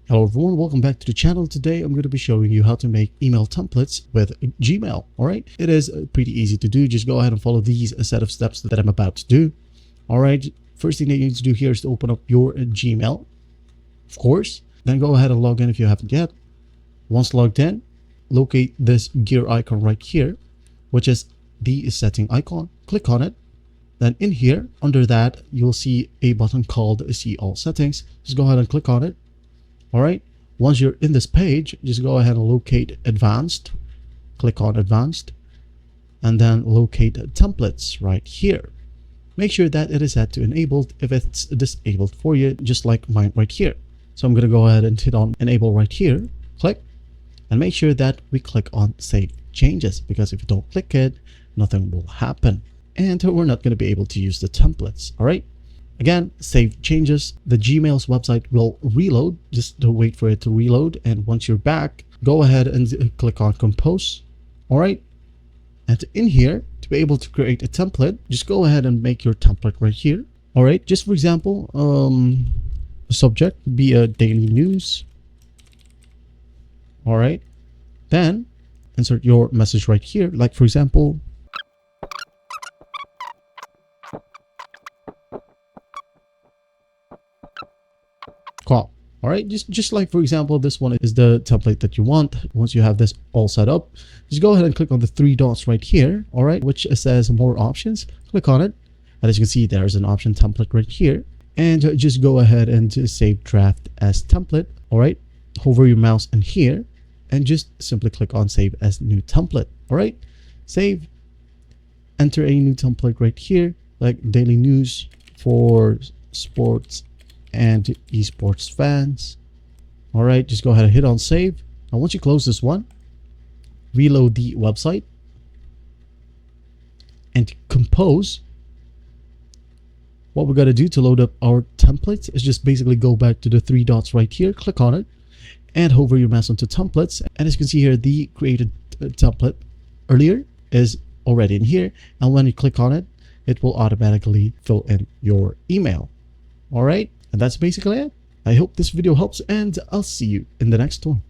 Hello everyone, welcome back to the channel. Today I'm going to be showing you how to make email templates with Gmail. Alright, it is pretty easy to do. Just go ahead and follow these set of steps that I'm about to do. Alright, first thing that you need to do here is to open up your Gmail, of course. Then go ahead and log in if you haven't yet. Once logged in, locate this gear icon right here, which is the setting icon. Click on it. Then in here, under that, you'll see a button called See All Settings. Just go ahead and click on it. Alright, once you're in this page, just go ahead and locate Advanced. Click on Advanced. And then locate Templates right here. Make sure that it is set to Enabled if it's disabled for you, just like mine right here. So I'm going to go ahead and hit on Enable right here. Click. And make sure that we click on Save Changes, because if you don't click it, nothing will happen. And we're not going to be able to use the templates. Alright. Again, save changes. The Gmail's website will reload. Just wait for it to reload. And once you're back, go ahead and click on Compose. All right. And in here, to be able to create a template, just go ahead and make your template right here. All right. Just for example, subject would be a daily news. All right. Then insert your message right here. Like for example, call. All right, just like for example, this one is the template that you want. Once you have this all set up, just go ahead and click on the three dots right here. All right, which says more options. Click on it, and as you can see, there's an option template right here. And just go ahead and save draft as template. All right, hover your mouse in here and just simply click on save as new template. All right, save. Enter a new template right here, like daily news for sports and esports fans. All right, just go ahead and hit on save. Now once you close this one, reload the website and compose. What we're going to do to load up our templates is just basically go back to the three dots right here, click on it, and hover your mouse onto templates. And as you can see here, the created template earlier is already in here, and when you click on it, it will automatically fill in your email. All right, and that's basically it. I hope this video helps, and I'll see you in the next one.